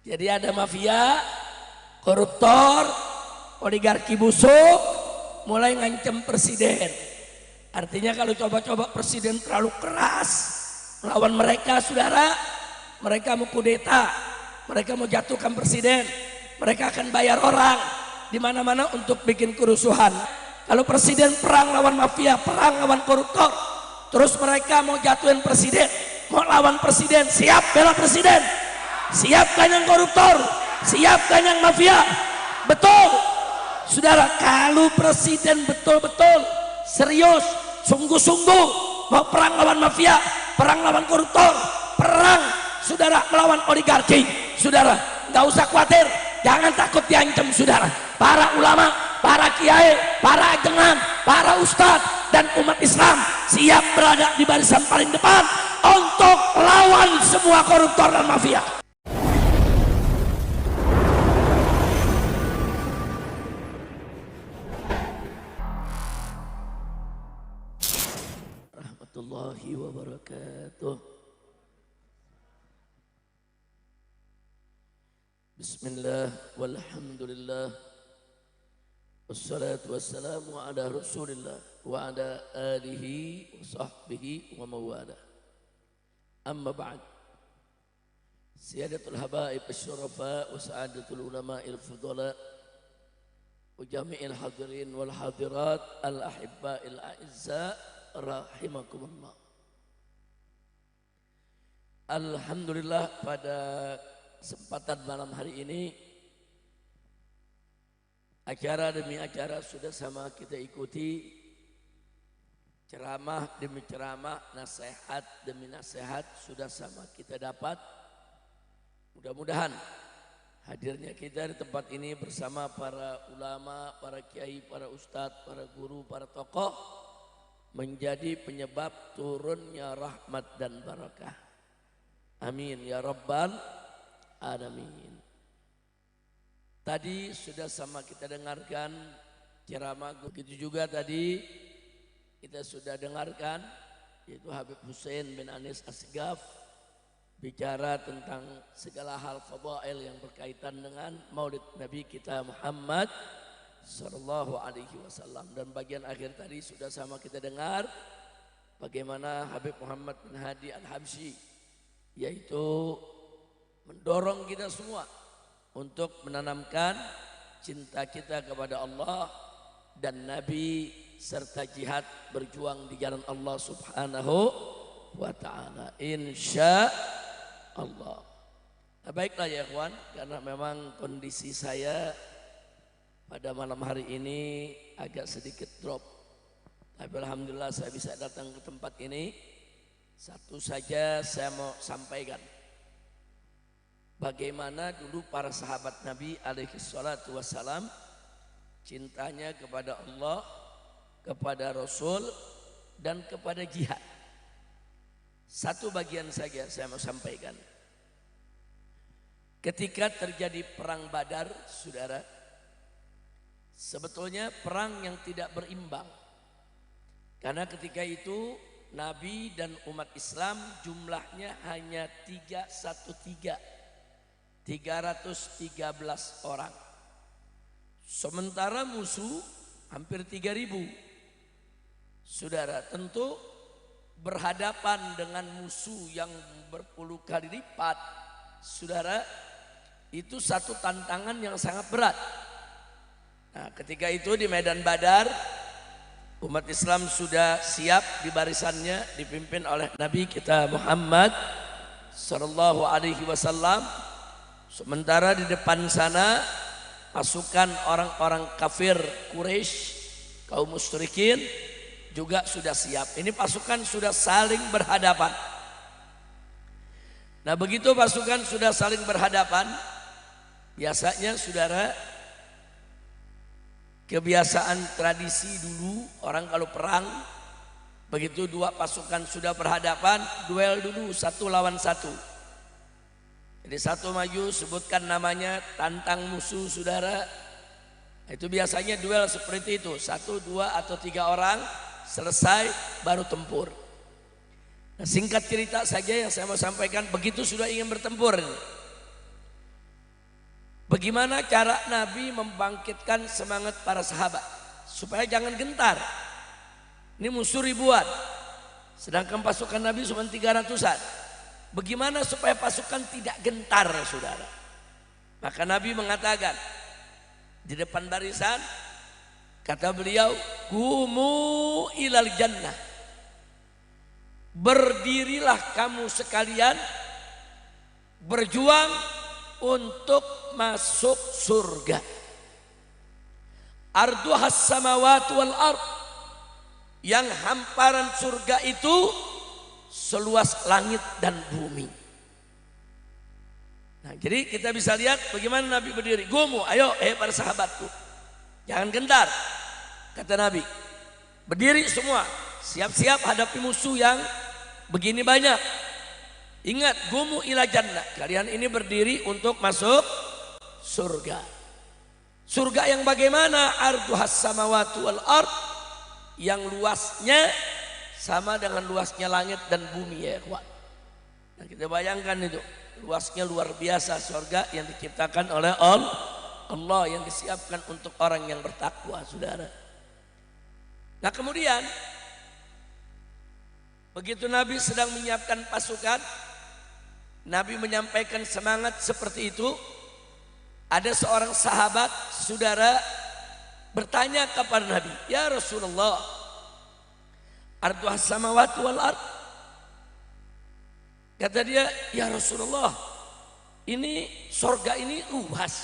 Jadi ada mafia, koruptor, oligarki busuk, mulai ngancam presiden. Artinya kalau coba-coba presiden terlalu keras melawan mereka, saudara, mereka mau kudeta, mereka mau jatuhkan presiden, mereka akan bayar orang di mana-mana untuk bikin kerusuhan. Kalau presiden perang lawan mafia, perang lawan koruptor, terus mereka mau jatuhin presiden, mau lawan presiden, siap bela presiden? Siap kan yang koruptor? Siap kan yang mafia? Betul, saudara. Kalau presiden betul-betul serius, sungguh-sungguh mau perang lawan mafia, perang lawan koruptor, perang, saudara, melawan oligarki, saudara, nggak usah khawatir, jangan takut diancam, saudara. Para ulama, para kiai, para ajengan, para ustadz dan umat Islam siap berada di barisan paling depan untuk lawan semua koruptor dan mafia. Warahmatullahi wabarakatuh. Bismillah walhamdulillah wassalatu wassalamu ala rasulillah wa ala alihi wa sahbihi wa mawala. Amma ba'd. Siyadatul habaib asyurafa wa sa'adatul ulama'il fudala wa jami'il hadirin wal hadirat al-ahibba'il a'izza rahimakumullah. Alhamdulillah, pada kesempatan malam hari ini acara demi acara sudah sama kita ikuti, ceramah demi ceramah, nasihat demi nasihat sudah sama kita dapat. Mudah-mudahan hadirnya kita di tempat ini bersama para ulama, para kiai, para ustadz, para guru, para tokoh menjadi penyebab turunnya rahmat dan barakah. Amin ya rabbal alamin. Tadi sudah sama kita dengarkan ceramah, begitu juga tadi kita sudah dengarkan yaitu Habib Hussein bin Anis Asgaf bicara tentang segala hal fadail yang berkaitan dengan Maulid Nabi kita Muhammad Sallallahu Alaihi Wasallam. Dan bagian akhir tadi sudah sama kita dengar bagaimana Habib Muhammad bin Hadi Al-Habsyi yaitu mendorong kita semua untuk menanamkan cinta kita kepada Allah dan Nabi serta jihad berjuang di jalan Allah Subhanahu wa ta'ala, insya Allah. Nah, baiklah ya kawan, karena memang kondisi saya pada malam hari ini agak sedikit drop, tapi alhamdulillah saya bisa datang ke tempat ini. Satu saja saya mau sampaikan, bagaimana dulu para sahabat Nabi alaihi salatu wassalam cintanya kepada Allah, kepada Rasul dan kepada jihad. Satu bagian saja saya mau sampaikan. Ketika terjadi perang Badar, saudara, sebetulnya perang yang tidak berimbang, karena ketika itu Nabi dan umat Islam jumlahnya hanya 313 orang, sementara musuh hampir 3000. Saudara, tentu berhadapan dengan musuh yang berpuluh kali lipat, saudara, itu satu tantangan yang sangat berat. Nah, ketika itu di medan Badar, umat Islam sudah siap di barisannya dipimpin oleh Nabi kita Muhammad Sallallahu Alaihi Wasallam. Sementara di depan sana pasukan orang-orang kafir Quraisy, kaum musyrikin juga sudah siap. Ini pasukan sudah saling berhadapan. Nah, begitu pasukan sudah saling berhadapan, biasanya saudara, kebiasaan tradisi dulu orang kalau perang, begitu dua pasukan sudah berhadapan, duel dulu satu lawan satu. Jadi satu maju, sebutkan namanya, tantang musuh, saudara. Itu biasanya duel seperti itu, 1, 2 atau 3 orang, selesai baru tempur. Nah, singkat cerita saja yang saya mau sampaikan, begitu sudah ingin bertempur, Bagaimana cara Nabi membangkitkan semangat para sahabat supaya jangan gentar. Ini musuh ribuan, sedangkan pasukan Nabi cuma 300-an. Bagaimana supaya pasukan tidak gentar, saudara? Maka Nabi mengatakan di depan barisan, kata beliau, "Qumu ilal jannah." Berdirilah kamu sekalian, berjuang untuk masuk surga. Arduhas samawati wal ard, yang hamparan surga itu seluas langit dan bumi. Nah, jadi kita bisa lihat bagaimana Nabi berdiri. Gumu, ayo para sahabatku, jangan gentar, kata Nabi. Berdiri semua, siap-siap hadapi musuh yang begini banyak. Ingat, gumu ila jannah, kalian ini berdiri untuk masuk surga. Surga yang bagaimana? Arduhas samawati wal ard, yang luasnya sama dengan luasnya langit dan bumi, ya ikhwan. Nah, kita bayangkan itu, luasnya luar biasa surga yang diciptakan oleh Allah, yang disiapkan untuk orang yang bertakwa, saudara. Nah, kemudian begitu Nabi sedang menyiapkan pasukan, Nabi menyampaikan semangat seperti itu. Ada seorang sahabat, saudara, bertanya kepada Nabi, "Ya Rasulullah, arduhas samawati wal ard." Kata dia, "Ya Rasulullah, ini surga ini luas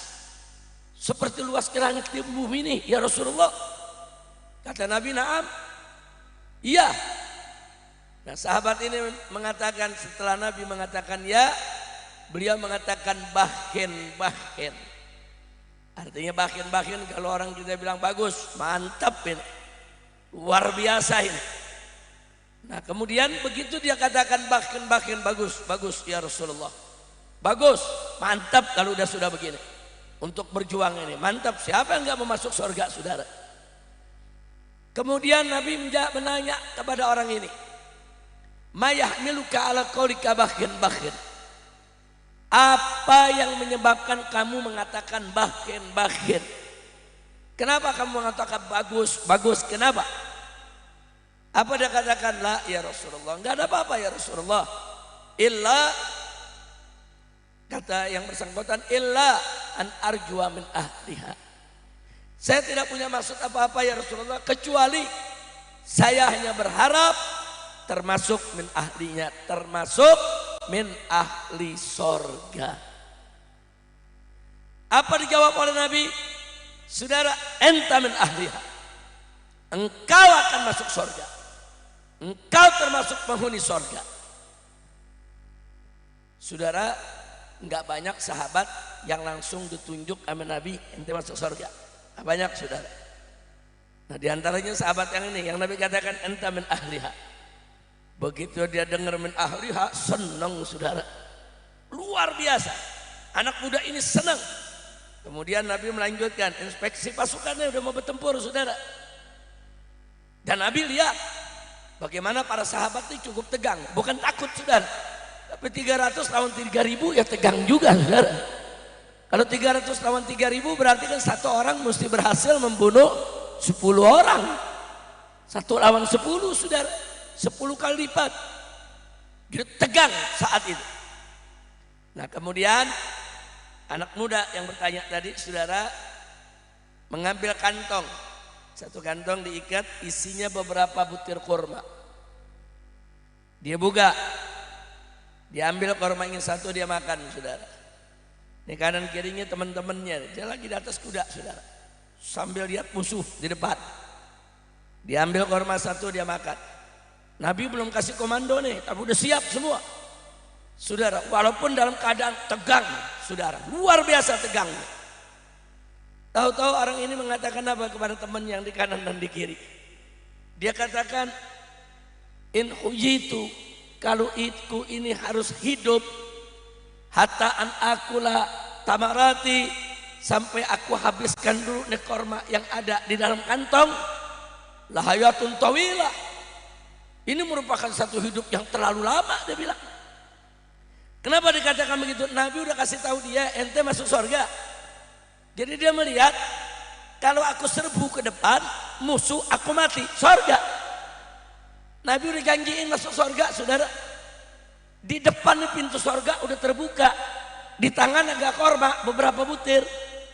seperti luas langit di bumi ini, ya Rasulullah." Kata Nabi, "Na'am." Iya. Nah, sahabat ini mengatakan, setelah Nabi mengatakan ya, beliau mengatakan bahkin. Artinya bahkin kalau orang kita bilang bagus, mantap ini, luar biasa ini. Nah, kemudian begitu dia katakan bahkin, bagus ya Rasulullah. Bagus, mantap kalau sudah begini. Untuk berjuang ini, mantap. Siapa yang enggak mau masuk surga, saudara? Kemudian Nabi menanya kepada orang ini, "Mayahmiluka ala qaulika bahkin." Apa yang menyebabkan kamu mengatakan bahkin? Kenapa kamu mengatakan bagus? Kenapa? Apa dia katakan? "La ya Rasulullah, enggak ada apa-apa ya Rasulullah. Illa," kata yang bersangkutan, "illa an arjua min ahliha." Saya tidak punya maksud apa-apa ya Rasulullah, kecuali saya hanya berharap termasuk min ahlinya, termasuk min ahli sorga. Apa dijawab oleh Nabi? "Saudara, enta min ahliha, engkau akan masuk sorga, engkau termasuk penghuni sorga." Saudara, enggak banyak sahabat yang langsung ditunjuk sama Nabi, ente masuk sorga. Enggak banyak, saudara. Nah, diantaranya sahabat yang ini, yang Nabi katakan enta min ahliha. Begitu dia dengar min ahliha, senang, saudara, luar biasa. Anak muda ini senang. Kemudian Nabi melanjutkan inspeksi pasukannya, udah mau bertempur, saudara. Dan Nabi lihat bagaimana para sahabat ini cukup tegang, bukan takut, saudara. Tapi 300 lawan 3.000 ya tegang juga, saudara. Kalau 300 lawan 3.000 berarti kan satu orang mesti berhasil membunuh 10 orang. 1 lawan 10, saudara. 10 kali lipat. Dia tegang saat itu. Nah, kemudian anak muda yang bertanya tadi, saudara, mengambil kantong. Satu kantong diikat, isinya beberapa butir kurma. Dia buka, dia ambil kurmanya satu, dia makan, saudara. Ini kanan kirinya teman-temannya, dia lagi di atas kuda, saudara, sambil lihat musuh di depan. Dia ambil kurma satu, dia makan. Nabi belum kasih komando nih, tapi udah siap semua, saudara. Walaupun dalam keadaan tegang, saudara, luar biasa tegangnya. Tahu-tahu orang ini mengatakan apa kepada teman yang di kanan dan di kiri? Dia katakan, "In hujitu, kalau itku ini harus hidup, hatta an akula tamarati, sampai aku habiskan dulu nih korma yang ada di dalam kantong, lahayatun tawilah." Ini merupakan satu hidup yang terlalu lama, dia bilang. Kenapa dikatakan begitu? Nabi udah kasih tahu dia, ente masuk surga. Jadi dia melihat kalau aku serbu ke depan musuh aku mati, sorga. Nabi udah janjiin masuk sorga, saudara. Di depan pintu sorga udah terbuka, di tangan agak korma beberapa butir.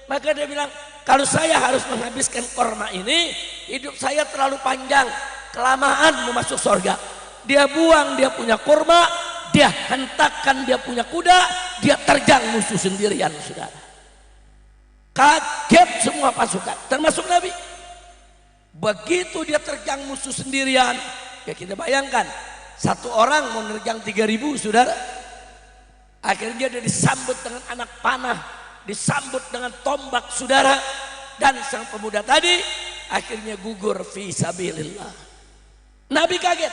Maka dia bilang, kalau saya harus menghabiskan korma ini, hidup saya terlalu panjang, kelamaan mau masuk sorga. Dia buang dia punya korma, dia hentakkan dia punya kuda, dia terjang musuh sendirian, saudara. Kaget semua pasukan, termasuk Nabi. Begitu dia terjang musuh sendirian, ya kita bayangkan, satu orang mau nerjang 3.000, saudara. Akhirnya dia disambut dengan anak panah, disambut dengan tombak, saudara. Dan sang pemuda tadi akhirnya gugur fi sabilillah. Nabi kaget,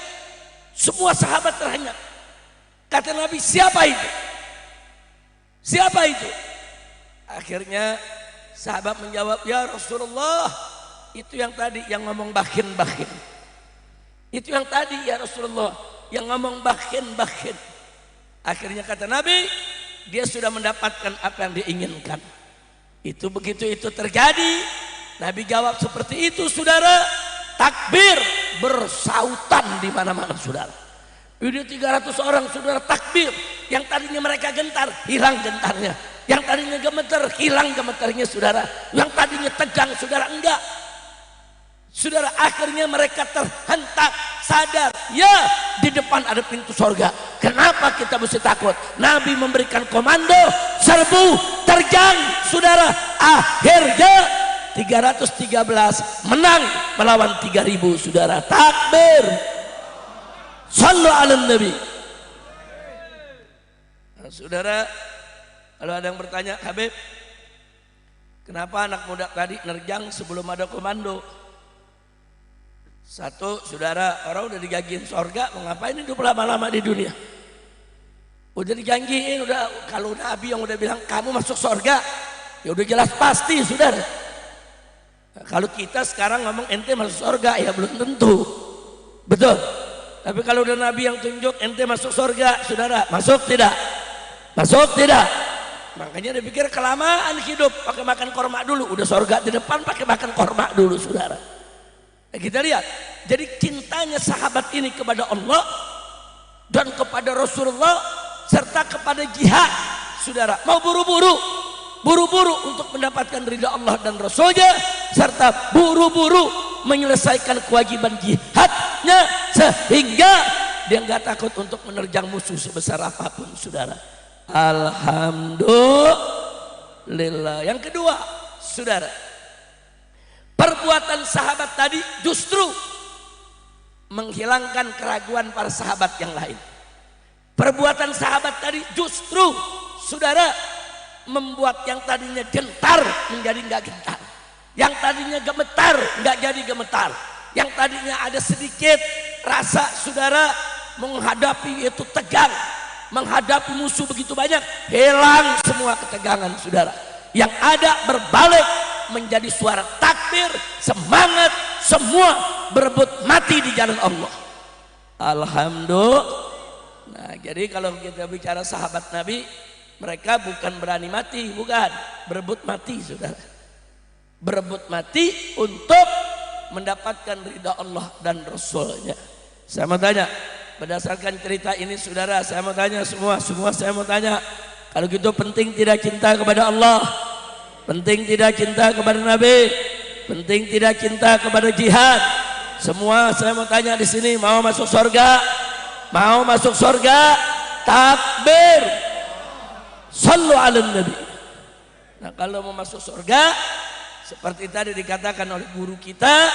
semua sahabat terhenyak. Kata Nabi, siapa itu? Siapa itu? Akhirnya sahabat menjawab, ya Rasulullah, itu yang tadi yang ngomong bakin-bakin. Itu yang tadi ya Rasulullah, yang ngomong bakin-bakin. Akhirnya kata Nabi, dia sudah mendapatkan apa yang diinginkan. Itu begitu itu terjadi, Nabi jawab seperti itu, saudara. Takbir bersautan di mana-mana, saudara. Udah 300 orang, saudara, takbir. Yang tadinya mereka gentar, hilang gentarnya. Yang tadinya gemeter, hilang gemeternya, saudara. Yang tadinya tegang, saudara, enggak. Saudara, akhirnya mereka terhentak, sadar, ya di depan ada pintu sorga. Kenapa kita mesti takut? Nabi memberikan komando, serbu, terjang, saudara. Akhirnya 313 menang melawan 3.000, saudara. Takbir. Sallu ala Nabi. Nah, saudara, kalau ada yang bertanya, Habib, kenapa anak muda tadi nerjang sebelum ada komando? Satu, saudara, orang udah dijanjiin sorga, mau ngapain hidup lama-lama di dunia? Udah dijanjiin, udah, kalau Nabi yang udah bilang kamu masuk sorga, ya udah jelas pasti, saudara. Nah, kalau kita sekarang ngomong ente masuk sorga, ya belum tentu, betul. Tapi kalau udah Nabi yang tunjuk ente masuk sorga, saudara, masuk tidak? Masuk tidak? Makanya dia pikir kelamaan hidup pakai makan korma dulu, udah sorga di depan pakai makan korma dulu, saudara. Kita lihat, jadi cintanya sahabat ini kepada Allah dan kepada Rasulullah serta kepada jihad, saudara. Mau buru-buru untuk mendapatkan ridha Allah dan Rasulnya, serta buru-buru menyelesaikan kewajiban jihadnya sehingga dia nggak takut untuk menerjang musuh sebesar apapun, saudara. Alhamdulillah. Yang kedua, saudara, perbuatan sahabat tadi justru menghilangkan keraguan para sahabat yang lain. Perbuatan sahabat tadi justru, saudara, membuat yang tadinya gentar menjadi nggak gentar, yang tadinya gemetar nggak jadi gemetar, yang tadinya ada sedikit rasa, saudara, menghadapi itu tegang, menghadapi musuh begitu banyak, hilang semua ketegangan, saudara. Yang ada berbalik menjadi suara takbir, semangat, semua berebut mati di jalan Allah. Alhamdulillah. Nah, jadi kalau kita bicara sahabat Nabi, mereka bukan berani mati, bukan, berebut mati, saudara. Berebut mati untuk mendapatkan ridha Allah dan Rasulnya. Saya mau tanya, berdasarkan cerita ini, saudara, saya mau tanya semua saya mau tanya, kalau gitu penting tidak cinta kepada Allah? Penting tidak cinta kepada Nabi? Penting tidak cinta kepada jihad? Semua saya mau tanya di sini, mau masuk surga? Mau masuk surga? Takbir. Sallu ala Nabi. Nah, kalau mau masuk surga, seperti tadi dikatakan oleh guru kita,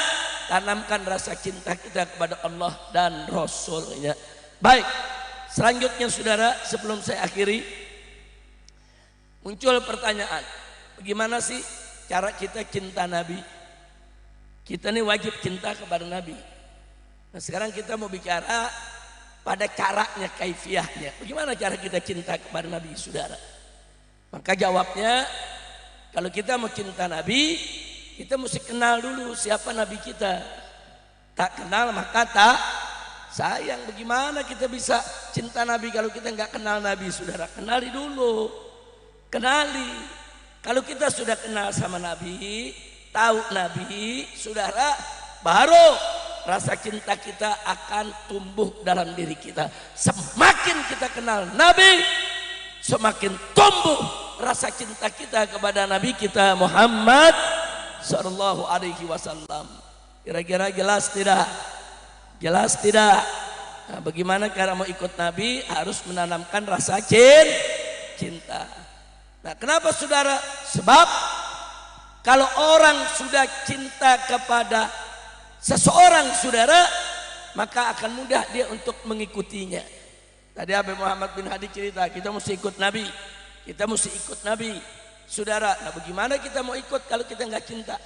tanamkan rasa cinta kita kepada Allah dan Rasulnya. Baik, selanjutnya, saudara, sebelum saya akhiri, muncul pertanyaan, bagaimana sih cara kita cinta Nabi? Kita ini wajib cinta kepada Nabi. Nah, sekarang kita mau bicara pada caranya, kaifiahnya. Bagaimana cara kita cinta kepada Nabi, saudara? Maka jawabnya, kalau kita mau cinta Nabi, kita mesti kenal dulu siapa Nabi kita. Tak kenal maka tak sayang. Bagaimana kita bisa cinta Nabi kalau kita nggak kenal Nabi, saudara? Kenali dulu, kenali. Kalau kita sudah kenal sama Nabi, tahu Nabi, saudara, baru rasa cinta kita akan tumbuh dalam diri kita. Semakin kita kenal Nabi, semakin tumbuh rasa cinta kita kepada Nabi kita Muhammad sallallahu alaihi wasallam. Kira-kira jelas tidak? Jelas tidak? Nah, bagaimana cara mau ikut Nabi? Harus menanamkan rasa cinta. Nah, kenapa saudara? Sebab kalau orang sudah cinta kepada seseorang saudara, maka akan mudah dia untuk mengikutinya. Tadi Habib Muhammad bin Hadi cerita, kita mesti ikut Nabi. Kita mesti ikut Nabi. Saudara, nah bagaimana kita mau ikut kalau kita nggak cinta?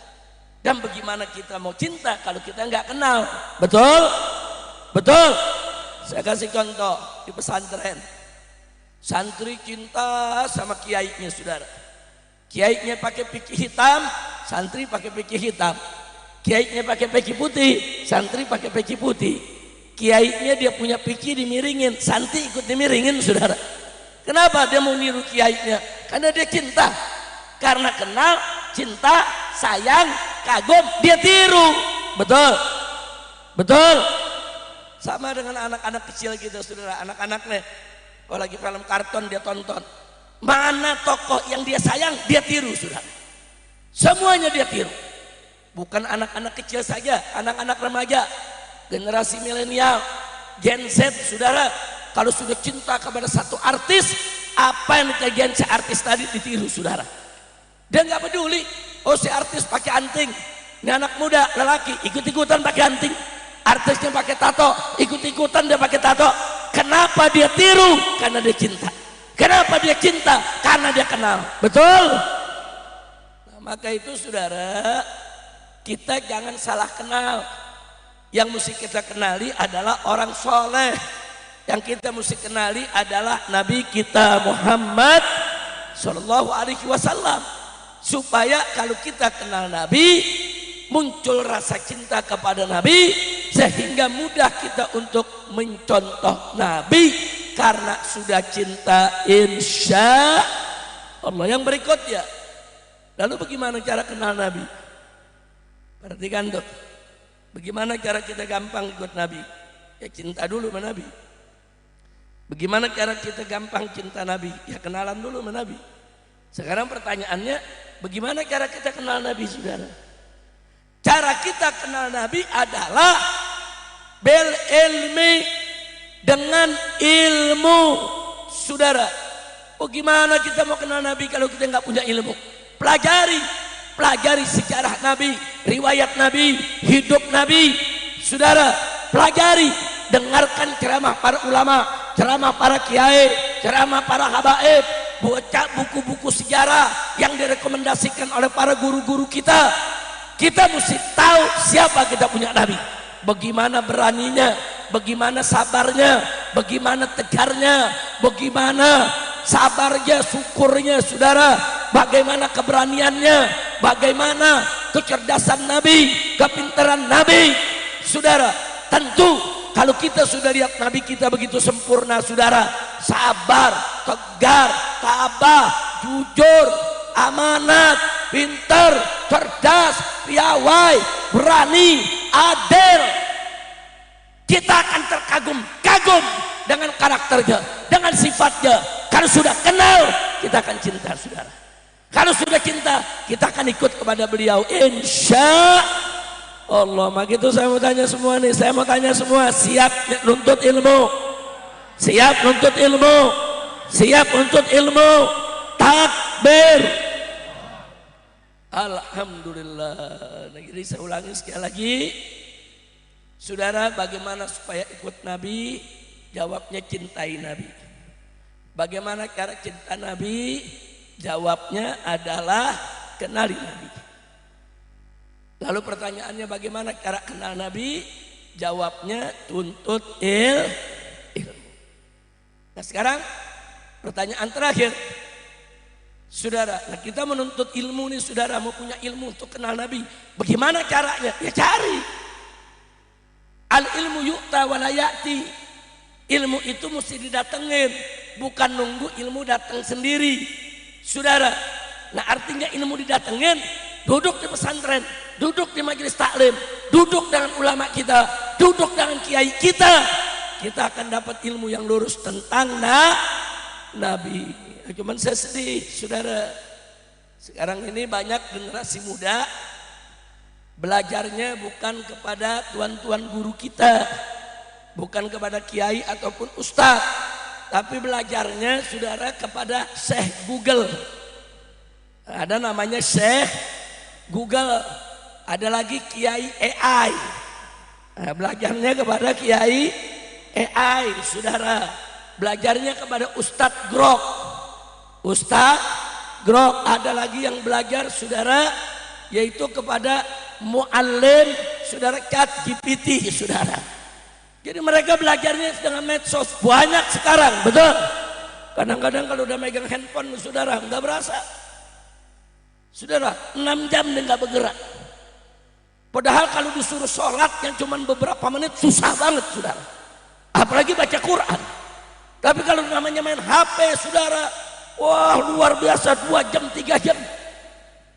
Dan bagaimana kita mau cinta kalau kita nggak kenal? Betul? Betul? Saya kasih contoh di pesantren. Santri cinta sama kiainya saudara. Kiainya pakai peci hitam, santri pakai peci hitam. Kiainya pakai peci putih, santri pakai peci putih. Kiainya dia punya peci dimiringin, santri ikut dimiringin saudara. Kenapa dia mau niru kiainya? Karena dia cinta. Karena kenal, cinta, sayang, kagum, dia tiru. Betul? Betul? Sama dengan anak-anak kecil kita saudara, anak-anaknya. Kalau lagi film karton dia tonton, mana tokoh yang dia sayang dia tiru saudara. Semuanya dia tiru. Bukan anak-anak kecil saja, anak-anak remaja, generasi milenial, Gen Z saudara. Kalau sudah cinta kepada satu artis, apa yang kejadian si artis tadi ditiru saudara. Dia nggak peduli. Oh si artis pakai anting, ini anak muda lelaki ikut-ikutan pakai anting. Artisnya pakai tato, ikut-ikutan dia pakai tato. Kenapa dia tiru? Karena dia cinta. Kenapa dia cinta? Karena dia kenal. Betul? Nah, maka itu saudara, kita jangan salah kenal. Yang mesti kita kenali adalah orang soleh. Yang kita mesti kenali adalah Nabi kita Muhammad sallallahu alaihi wasallam. Supaya kalau kita kenal Nabi, muncul rasa cinta kepada Nabi, sehingga mudah kita untuk mencontoh Nabi karena sudah cinta insya Allah. Yang berikutnya, lalu bagaimana cara kenal Nabi? Perhatikan tuh, bagaimana cara kita gampang ikut Nabi? Ya cinta dulu sama Nabi. Bagaimana cara kita gampang cinta Nabi? Ya kenalan dulu sama Nabi. Sekarang pertanyaannya, bagaimana cara kita kenal Nabi saudara? Cara kita kenal Nabi adalah bil ilmi, dengan ilmu saudara. Oh gimana kita mau kenal Nabi kalau kita nggak punya ilmu? Pelajari sejarah Nabi, riwayat Nabi, hidup Nabi saudara. Pelajari, dengarkan ceramah para ulama, ceramah para kiai, ceramah para habaib, baca buku-buku sejarah yang direkomendasikan oleh para guru-guru kita. Kita mesti tahu siapa kita punya Nabi, bagaimana beraninya, bagaimana sabarnya, bagaimana tegarnya, bagaimana sabarnya, syukurnya saudara, bagaimana keberaniannya, bagaimana kecerdasan Nabi, kepintaran Nabi saudara. Tentu kalau kita sudah lihat Nabi kita begitu sempurna saudara, sabar, tegar, tabah, jujur, amanat, pintar, cerdas, piawai, berani, adil, kita akan terkagum-kagum dengan karakternya, dengan sifatnya. Kalau sudah kenal, kita akan cinta saudara. Kalau sudah cinta, kita akan ikut kepada beliau insya Allah. Maka itu saya mau tanya semua nih, saya mau tanya semua, siap nuntut ilmu? Siap nuntut ilmu? Siap nuntut ilmu? Takbir. Alhamdulillah. Nah, jadi saya ulangi sekali lagi saudara, bagaimana supaya ikut Nabi? Jawabnya cintai Nabi. Bagaimana cara cinta Nabi? Jawabnya adalah kenali Nabi. Lalu pertanyaannya bagaimana cara kenal Nabi? Jawabnya tuntut ilmu. Nah sekarang pertanyaan terakhir saudara, nah kita menuntut ilmu nih saudara, mau punya ilmu untuk kenal Nabi, bagaimana caranya? Ya cari. Al ilmu yu'ta wa la ya'ti. Ilmu itu mesti didatengin, bukan nunggu ilmu datang sendiri saudara. Nah artinya ilmu didatengin, duduk di pesantren, duduk di majelis taklim, duduk dengan ulama kita, duduk dengan kiai kita akan dapat ilmu yang lurus tentang Nabi. Cuman saya sedih saudara, sekarang ini banyak generasi muda belajarnya bukan kepada tuan-tuan guru kita, bukan kepada kiai ataupun ustadz, tapi belajarnya saudara kepada Syekh Google. Ada namanya Syekh Google, ada lagi Kiai AI. Nah, belajarnya kepada Kiai AI, saudara. Belajarnya kepada Ustadz Grok. Ustadz Grok, ada lagi yang belajar saudara, yaitu kepada Muallim, saudara, ChatGPT, saudara. Jadi mereka belajarnya dengan medsos banyak sekarang, betul. Kadang-kadang kalau udah megang handphone, saudara, nggak berasa. Saudara, 6 jam dia nggak bergerak. Padahal kalau disuruh sholat yang cuma beberapa menit susah banget, saudara. Apalagi baca Quran. Tapi kalau namanya main HP, saudara, wah luar biasa, 2 jam, 3 jam.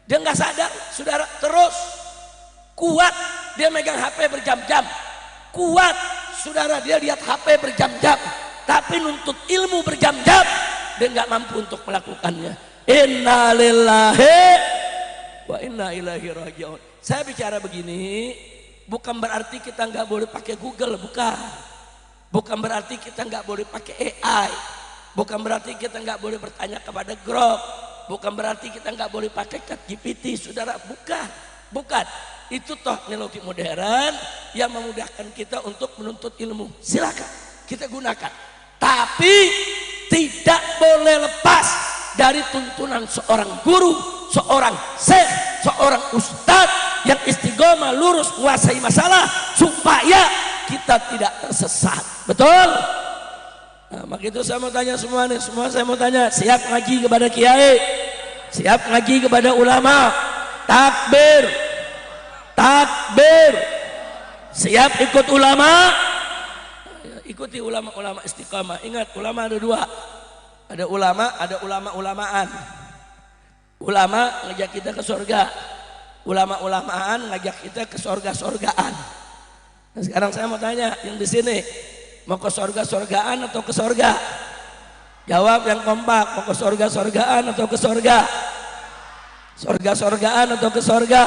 Dia nggak sadar, saudara. Terus kuat dia megang HP berjam-jam. Kuat, saudara, dia lihat HP berjam-jam. Tapi nuntut ilmu berjam-jam, dia nggak mampu untuk melakukannya. Inna lillahi wa inna ilaihi raji'un. Saya bicara begini bukan berarti kita nggak boleh pakai Google, bukan. Bukan berarti kita nggak boleh pakai AI. Bukan berarti kita nggak boleh bertanya kepada Grok. Bukan berarti kita nggak boleh pakai ChatGPT, saudara. Bukan. Itu teknologi modern yang memudahkan kita untuk menuntut ilmu. Silakan kita gunakan. Tapi tidak boleh lepas dari tuntunan seorang guru, seorang syekh, seorang ustadz yang istiqomah lurus menguasai masalah supaya kita tidak tersesat. Betul? Nah, maka itu saya mau tanya semua nih, saya mau tanya, siap ngaji kepada kiai, siap ngaji kepada ulama, takbir, siap ikut ulama, ikuti ulama-ulama istiqamah. Ingat, ulama ada 2. Ada ulama, ada ulama-ulamaan. Ulama ngajak kita ke surga, ulama-ulamaan ngajak kita ke surga-surgaan. Nah, sekarang saya mau tanya yang di sini, mau ke surga-surgaan atau ke surga? Jawab yang kompak, mau ke surga-surgaan atau ke surga? Surga-surgaan atau ke surga?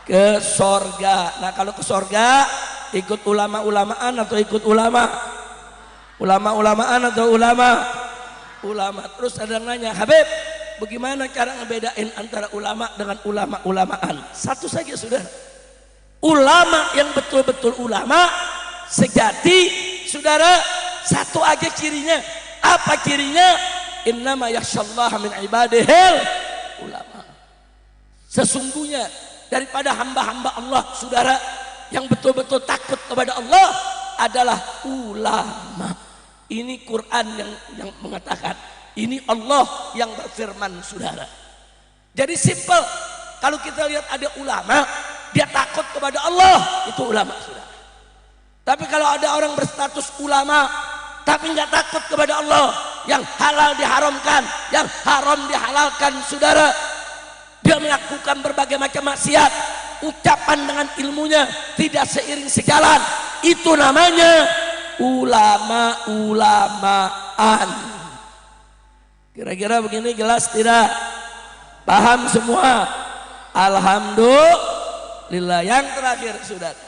Ke surga. Nah kalau ke surga, ikut ulama-ulamaan atau ikut ulama? Ulama-ulamaan atau ulama? Terus ada yang nanya, Habib, bagaimana cara ngebedain antara ulama dengan ulama-ulamaan? Satu saja, saudara. Ulama yang betul-betul ulama sejati, saudara, satu aja cirinya. Apa cirinya? Innama yakhsyallaha min ibadihil ulama. Sesungguhnya daripada hamba-hamba Allah, saudara, yang betul-betul takut kepada Allah adalah ulama. Ini Quran yang mengatakan, ini Allah yang berfirman, saudara. Jadi simple, kalau kita lihat ada ulama, dia takut kepada Allah, itu ulama, saudara. Tapi kalau ada orang berstatus ulama, tapi nggak takut kepada Allah, yang halal diharamkan, yang haram dihalalkan, saudara. Dia melakukan berbagai macam maksiat, ucapan dengan ilmunya tidak seiring sejalan, itu namanya ulama-ulamaan. Kira-kira begini jelas tidak? Paham semua? Alhamdulillah. Yang terakhir, saudara,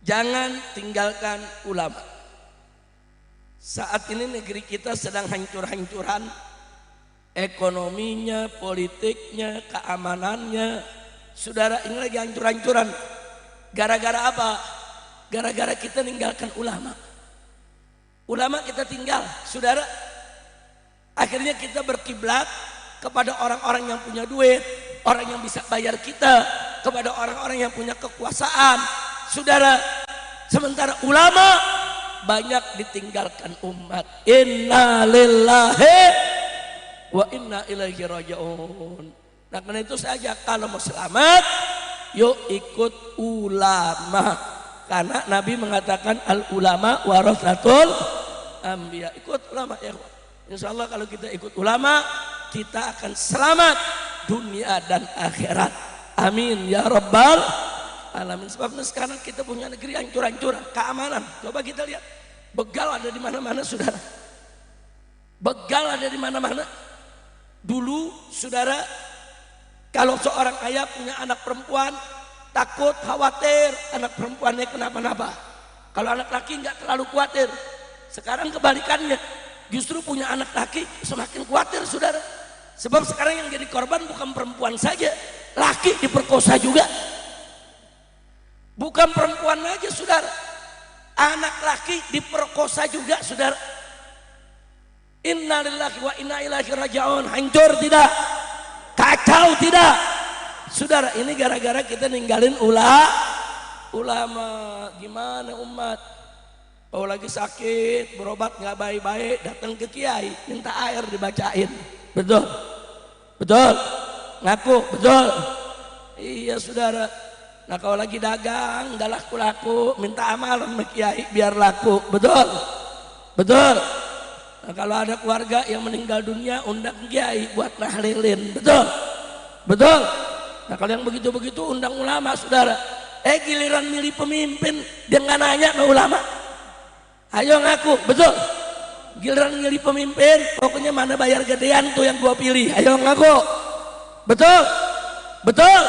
jangan tinggalkan ulama. Saat ini negeri kita sedang hancur-hancuran, ekonominya, politiknya, keamanannya, saudara, ini lagi hancur-hancuran. Gara-gara apa? Gara-gara kita ninggalkan ulama. Ulama kita tinggal, saudara. Akhirnya kita berkiblat kepada orang-orang yang punya duit, orang yang bisa bayar kita, kepada orang-orang yang punya kekuasaan, saudara. Sementara ulama banyak ditinggalkan umat. Inna lillahi wa inna ilaihi raji'un. Nah karena itu saja, kalau mau selamat, yuk ikut ulama. Karena Nabi mengatakan al ulama warasatul anbiya. Ikut ulama ya. Insya Allah kalau kita ikut ulama, kita akan selamat dunia dan akhirat. Amin ya rabbal alamin. Sebab sekarang kita punya negeri hancur-hancuran, keamanan. Coba kita lihat, begal ada di mana-mana saudara. Begal ada di mana-mana. Dulu saudara, kalau seorang ayah punya anak perempuan, takut, khawatir anak perempuannya kenapa-napa. Kalau anak laki nggak terlalu khawatir. Sekarang kebalikannya, justru punya anak laki semakin khawatir saudara. Sebab sekarang yang jadi korban bukan perempuan saja, laki diperkosa juga. Bukan perempuan aja saudara, anak laki diperkosa juga saudara. Innalillahi wa inna ilaihi raji'un. Hancur tidak? Kacau tidak? Saudara, ini gara-gara kita ninggalin ulama. Gimana umat? Kalau lagi sakit, berobat nggak baik-baik, datang ke kiai, minta air dibacain. Betul? Betul? Ngaku? Betul? Iya saudara. Nah kalau lagi dagang, nggak laku-laku, minta amalan sama kiai biar laku. Betul? Betul? Nah kalau ada keluarga yang meninggal dunia, undang kiai buat nahlilin. Betul? Betul? Nah kalau yang begitu-begitu undang ulama saudara. Giliran milih pemimpin, dia nggak nanya sama ulama. Ayo ngaku, betul? Giliran milih pemimpin, pokoknya mana bayar gedean tuh yang gua pilih. Ayo ngaku, betul? Betul?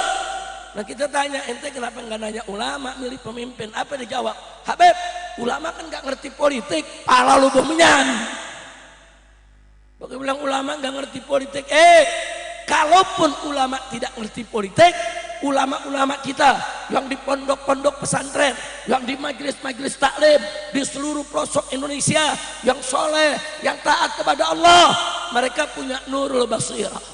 Nah kita tanya, ente kenapa nggak nanya ulama milih pemimpin? Apa dijawab? Habib, ulama kan nggak ngerti politik, pala lu menyan. Pokoknya bilang ulama nggak ngerti politik. Kalaupun ulama tidak ngerti politik, ulama-ulama kita yang di pondok-pondok pesantren, yang di majelis-majelis taklim di seluruh pelosok Indonesia, yang soleh, yang taat kepada Allah, mereka punya nurul basirah.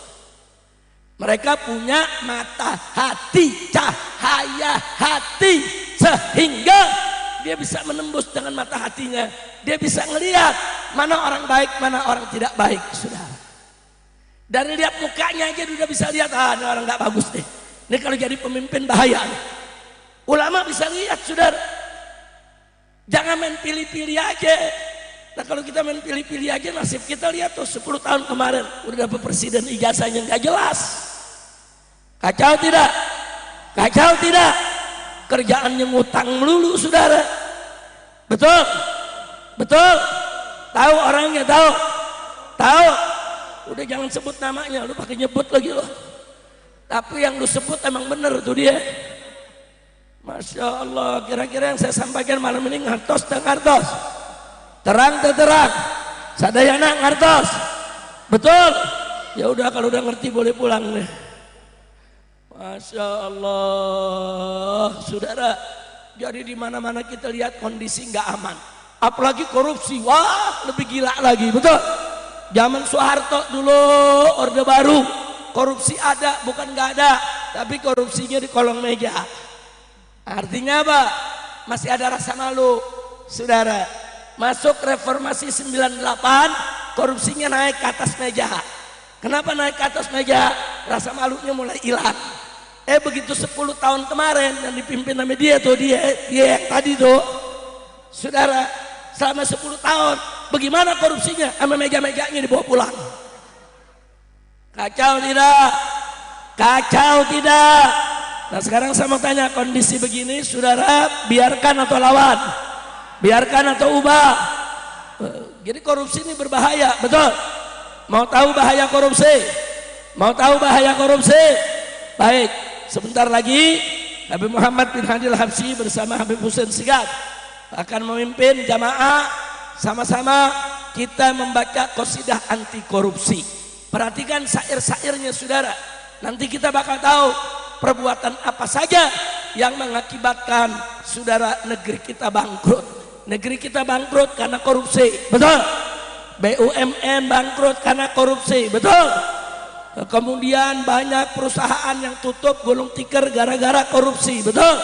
Mereka punya mata hati, cahaya hati, sehingga dia bisa menembus dengan mata hatinya. Dia bisa ngelihat mana orang baik, mana orang tidak baik, saudara. Dari lihat mukanya aja udah bisa lihat, ini orang nggak bagus deh. Ini kalau jadi pemimpin bahaya. Ulama bisa lihat saudara. Jangan main pilih-pilih aja. Nah kalau kita main pilih-pilih aja, nasib kita lihat tuh 10 tahun kemarin udah dapet presiden ijazahnya nggak jelas. Kacau tidak? Kacau tidak? Kerjaannya ngutang melulu saudara. Betul? Betul? Tahu orangnya? Tahu? Tahu? Udah jangan sebut namanya, lu pakai nyebut lagi loh. Tapi yang lu sebut emang bener tuh dia. Masya Allah, kira-kira yang saya sampaikan malam ini ngartos dan ngartos. Terang dan terang. Sadayana ngartos. Betul? Ya udah kalau udah ngerti boleh pulang nih. Masya Allah, saudara. Jadi di mana-mana kita lihat kondisi nggak aman. Apalagi korupsi, wah lebih gila lagi, betul? Zaman Soeharto dulu Orde Baru, korupsi ada bukan nggak ada, tapi korupsinya di kolong meja. Artinya apa? Masih ada rasa malu, saudara. Masuk reformasi 98, korupsinya naik ke atas meja. Kenapa naik ke atas meja? Rasa malunya mulai hilang. Begitu 10 tahun kemarin yang dipimpin sama dia tuh, dia yang tadi tuh, saudara, selama 10 tahun bagaimana korupsinya? Sama meja-mejanya dibawa pulang. Kacau tidak? Kacau tidak? Nah sekarang saya mau tanya, kondisi begini saudara biarkan atau lawan? Biarkan atau ubah? Jadi korupsi ini berbahaya, betul? Mau tahu bahaya korupsi? Mau tahu bahaya korupsi? Baik, sebentar lagi Habib Muhammad bin Hadil Habsyi bersama Habib Husain Sigap akan memimpin jamaah, sama-sama kita membaca qasidah anti korupsi. Perhatikan syair-syairnya saudara. Nanti kita bakal tahu perbuatan apa saja yang mengakibatkan saudara negeri kita bangkrut. Negeri kita bangkrut karena korupsi, betul? BUMN bangkrut karena korupsi, betul? Kemudian banyak perusahaan yang tutup gulung tikar gara-gara korupsi, betul?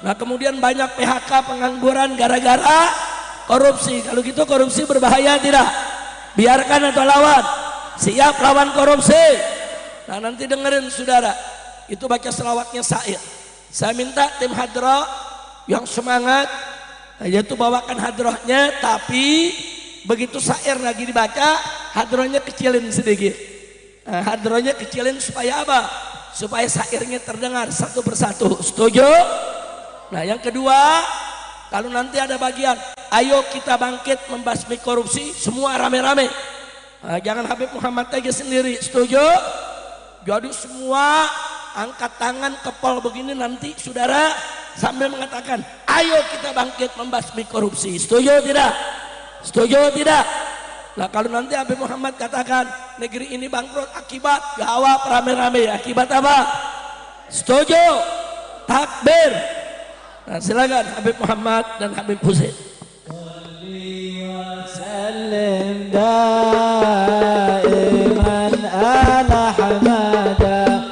Nah kemudian banyak PHK, pengangguran gara-gara korupsi. Kalau gitu korupsi berbahaya tidak? Biarkan atau lawan? Siap lawan korupsi. Nah nanti dengerin saudara, itu baca selawatnya syair. Saya minta tim hadroh yang semangat, yaitu bawakan hadrohnya, tapi begitu syair lagi dibaca, hadrohnya kecilin sedikit. Hadronya kecilin supaya apa? Supaya syairnya terdengar satu persatu. Setuju? Nah yang kedua, kalau nanti ada bagian ayo kita bangkit membasmi korupsi, semua rame-rame. Nah, jangan Habib Muhammad aja sendiri. Setuju? Jadi semua angkat tangan kepal begini nanti saudara sambil mengatakan ayo kita bangkit membasmi korupsi. Setuju tidak? Setuju tidak? Nah kalau nanti Habib Muhammad katakan negeri ini bangkrut akibat jawab rame-rame, akibat apa? Setuju? Takbir. Nah silakan Habib Muhammad dan Habib Husain. Sallim daiman ala hamada,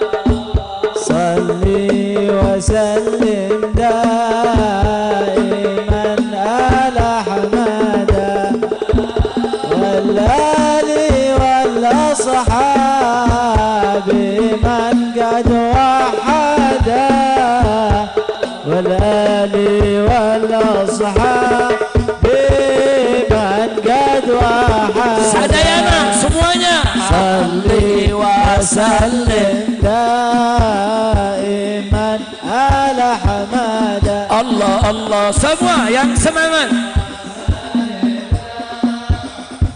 salli wa sallim daiman ala hamada, wal ali wal ashabi man qad wahada, wal ali wal ashabi man qad wahada. Sadayana semuanya. Salli wa sallim daiman ala hamada. Allah Allah, semua yang semangat.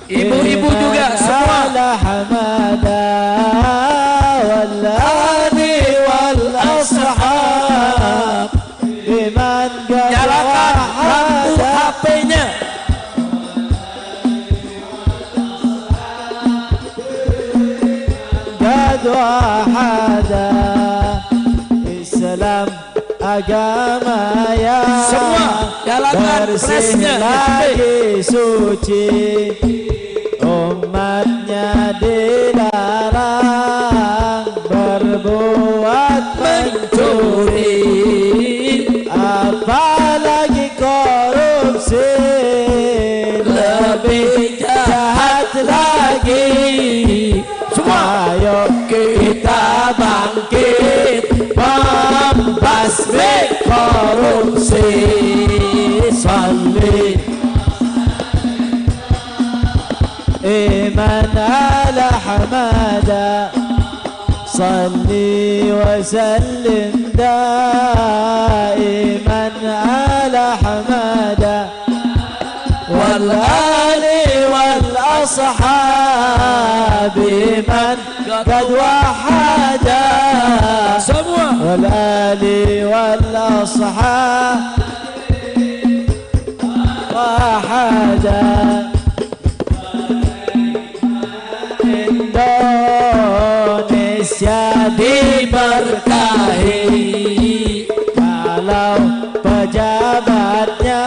Ibu-ibu juga semua. Ala hamada wal ali wal ashab biman qad Nyalakan lampu wahada. HP-nya. قد وحدا Islam agama yang Semua nyalakan bersih flashnya. lagi suci, umatnya dilarang berbuat mencuri, apalagi korupsi, lebih jahat lagi. Semua. Ayo kita bangkit membasmi korupsi. Salli iman ala hamada, salli wa sallim daiman ala hamada, wal ali wal ashabi man qad wahada. Semua. wal ali wal ashabi wahada. Indonesia diberkahi kalau pejabatnya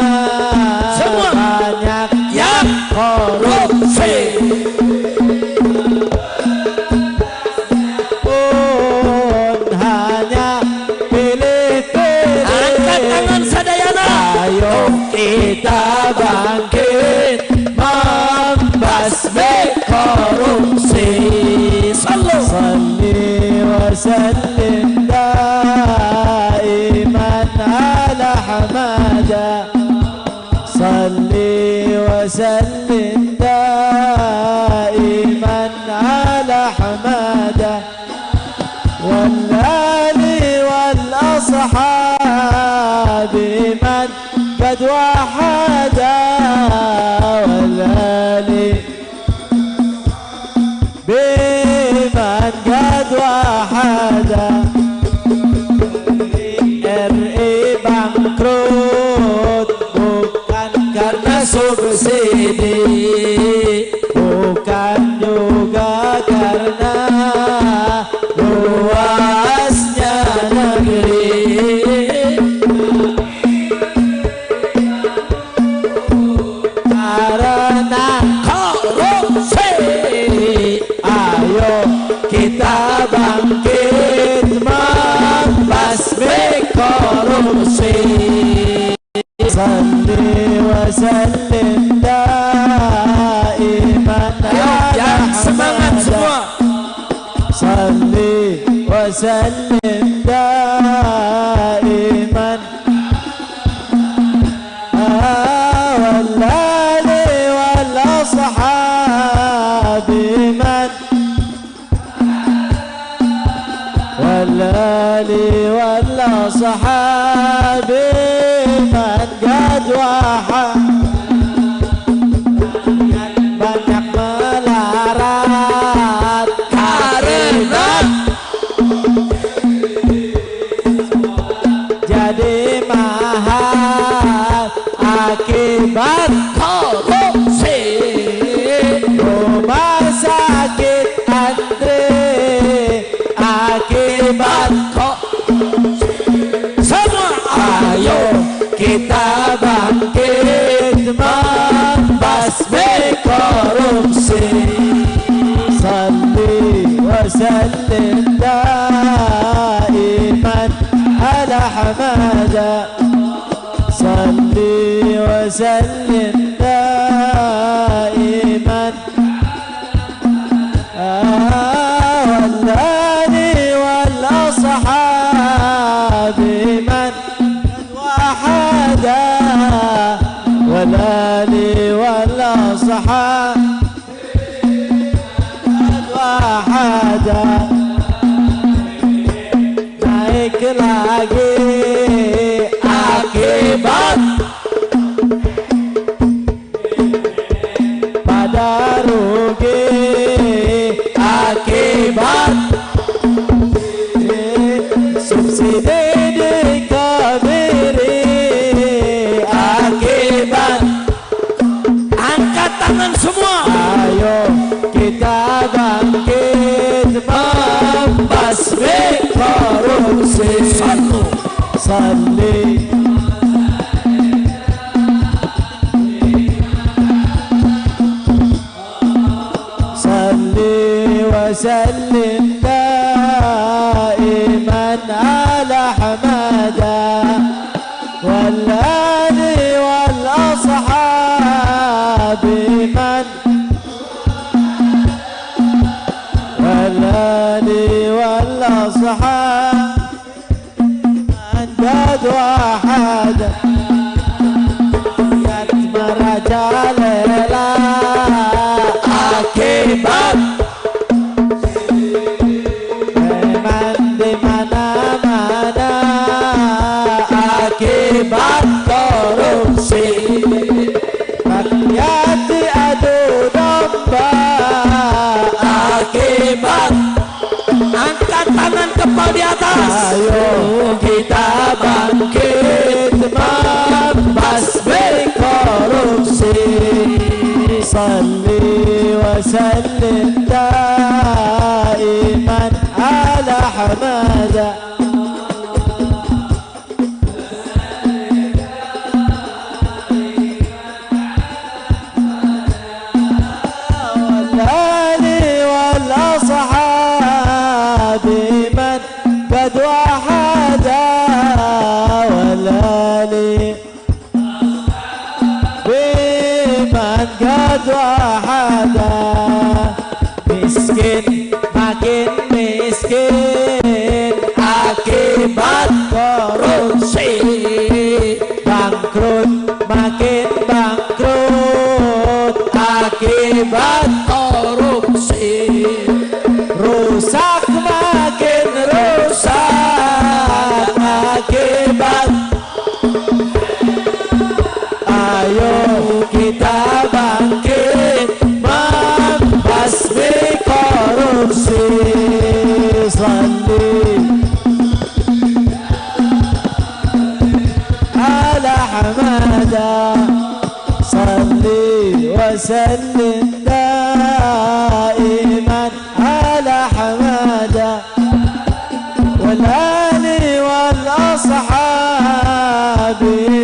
Semua. banyak Yang korupsi, pun hanya pilih-pilih. angkat tangan sadayana. Ayo kita bangkit membasmi korupsi. Salli wa sallim daiman ala hamada, salli wa sallim daiman ala hamada, wal ali wal ashabi man qad wahada, wal ali biman qad wahada. RI bangkrut bukan karena subsidi, bukan juga karena luasnya negeri, karena korupsi. Ayo kita bangkit membasmi korupsi. Salli wa sallim daiman ala Yang semangat semua. Salli wa sallim daiman wal ali wal ashabi man والآل والأصحاب من قد وحد banyak melarat karena jadi mahal akibat korupsi. rumah sakit antri akibat Semua ayo kita bangkit membasmi korupsi. Salli wa sallim daiman ala hamada. Salli wa sallim daiman والآل والأصحاب من وحدا والآل والأصحاب وحدا naik lagi akibat pada rugi akibat subsidi dikebiri akibat angkat tangan semua. ayo kita bangkit membasmi korupsi. Satu. Salli salli wa sallim daiman ala hamada والآل والأصحاب من والآل والأصحاب من قد وحد يتم رجال لا akibat preman di mana-mana akibat korupsi rakyat diadu domba akibat Angkat tangan kepala di atas. ayo kita bangkit membasmi korupsi. Salli wa sallim daiman ala hamada. والآل والأصحاب من قد وحدا والآل بمن قد وحدا miskin makin miskin akibat korupsi bangkrut makin bangkrut akibat Korupsi. rusak makin rusak akibat ayo kita bangkit membasmi korupsi. Salli ala hamada. Salli wa sallim daiman ala hamada والآل والأصحاب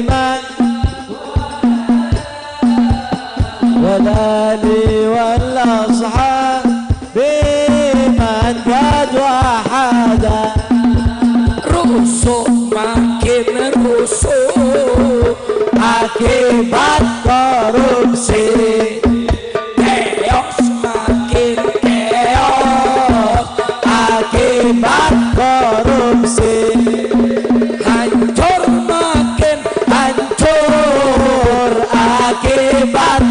من والآل والأصحاب بمن قد وحدا Rusuk makin rusuk akibat korupsi keos makin keos akibat korupsi hancur makin hancur akibat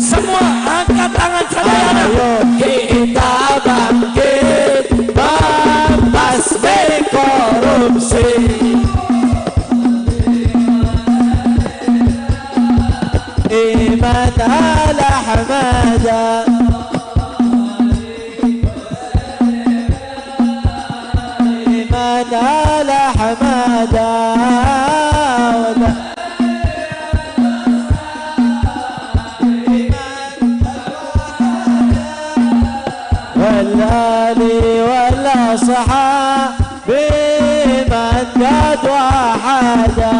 semua angkat tangan saudara. ayo kita bangkit نال حمدا والآل والأصحاب بمن قد وحدا.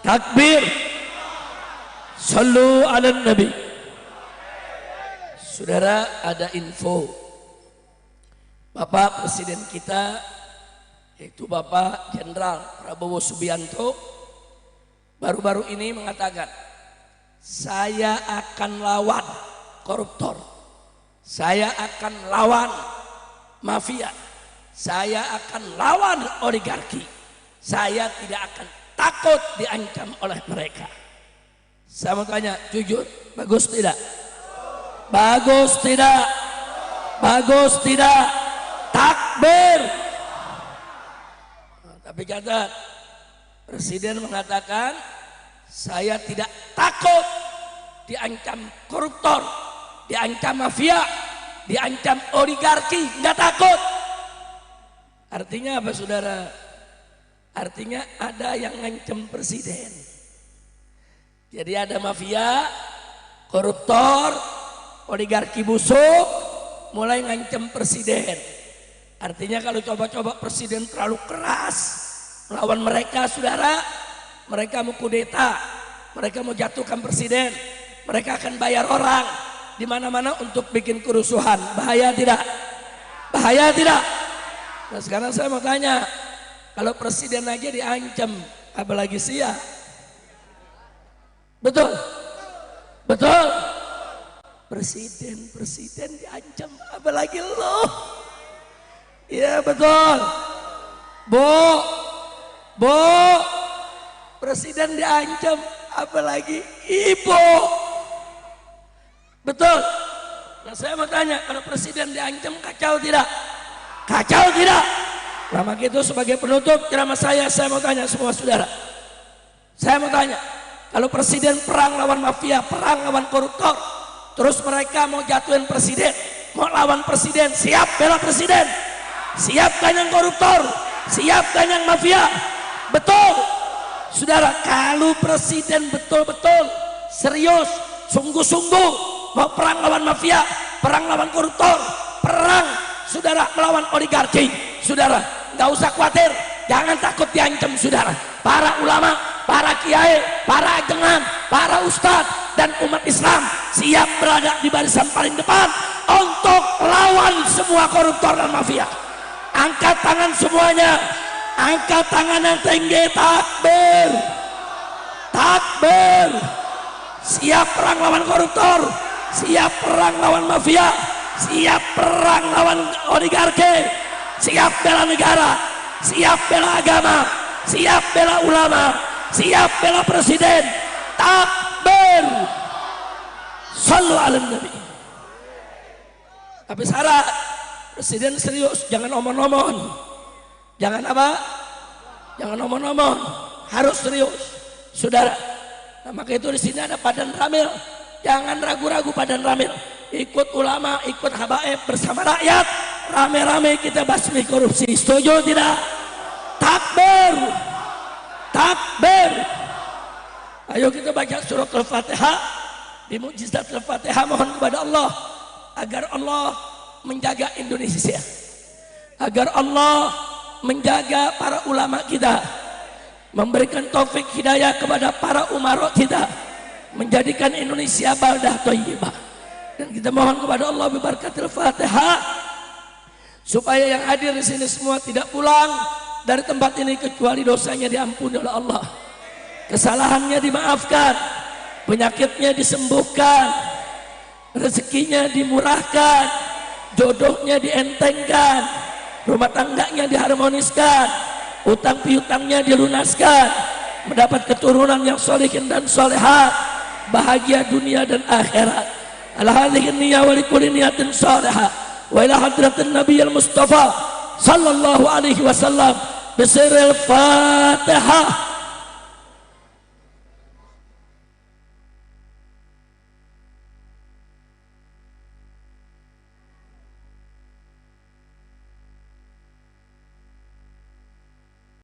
Takbir. Sallu ala Nabi. Saudara, ada info. Bapak Presiden kita, yaitu Bapak Jenderal Prabowo Subianto, baru-baru ini mengatakan, saya akan lawan koruptor, saya akan lawan mafia, saya akan lawan oligarki, saya tidak akan takut diancam oleh mereka. Saya mau tanya, jujur, bagus tidak? Bagus tidak? Bagus tidak? Takbir. Tapi kata Presiden mengatakan, saya tidak takut diancam koruptor, diancam mafia, diancam oligarki, nggak takut. Artinya apa, saudara? Artinya ada yang ngancam Presiden. Jadi ada mafia, koruptor, oligarki busuk mulai ngancam Presiden. Artinya kalau coba-coba Presiden terlalu keras melawan mereka, saudara, mereka mau kudeta, mereka mau jatuhkan Presiden, mereka akan bayar orang di mana-mana untuk bikin kerusuhan. Bahaya tidak? Bahaya tidak? Nah, sekarang saya mau tanya, kalau Presiden aja diancam, apalagi sia? Betul? Betul? Presiden diancam, apalagi lo? Iya betul. Bu, Presiden diancam, apalagi ibu? Betul? Nah, saya mau tanya, kalau Presiden diancam, kacau tidak? Kacau tidak? Nah, maka itu sebagai penutup ceramah saya mau tanya semua saudara. Saya mau tanya, kalau Presiden perang lawan mafia, perang lawan koruptor, terus mereka mau jatuhin Presiden, mau lawan Presiden, siap bela Presiden? Siap kan yang koruptor? Siap kan yang mafia? Betul? Saudara, kalau Presiden betul-betul serius, sungguh-sungguh mau perang lawan mafia, perang lawan koruptor, perang, saudara, melawan oligarki, saudara, nggak usah khawatir, jangan takut diancam, saudara. Para ulama, para kiai, para ajengan, para ustadz dan umat Islam siap berada di barisan paling depan untuk lawan semua koruptor dan mafia. Angkat tangan semuanya, angkat tangan yang tinggi, takbir, takbir. Siap perang lawan koruptor, siap perang lawan mafia, siap perang lawan oligarki, siap bela negara, siap bela agama, siap bela ulama, siap bela Presiden. Takbir. Sallu ala Nabi. Tapi syarat Presiden serius, jangan omong-omong. Jangan apa? Jangan omong-omong, harus serius, saudara. Nah, maka itu di sini ada Badan Ramil. Jangan ragu-ragu Badan Ramil. Ikut ulama, ikut habaib bersama rakyat. Rame-rame kita basmi korupsi. Setuju tidak? Takbir. Takbir. Ayo kita baca surat Al-Fatihah. Di mukjizat Al-Fatihah mohon kepada Allah agar Allah menjaga Indonesia, agar Allah menjaga para ulama kita, memberikan taufik hidayah kepada para umarok kita, menjadikan Indonesia baldah thayyibah. Dan kita mohon kepada Allah berberkatil Fatihah supaya yang hadir di sini semua tidak pulang dari tempat ini kecuali dosanya diampuni oleh Allah, kesalahannya dimaafkan, penyakitnya disembuhkan, rezekinya dimurahkan, jodohnya dientengkan, rumah tangganya diharmoniskan, utang piutangnya dilunaskan, mendapat keturunan yang solihin dan solehat, bahagia dunia dan akhirat. Ala hadhihi niyya wa likulli niyatin salihah wa ila hadratin nabiyil mustafa sallallahu alaihi wasallam bisirril Fatihah.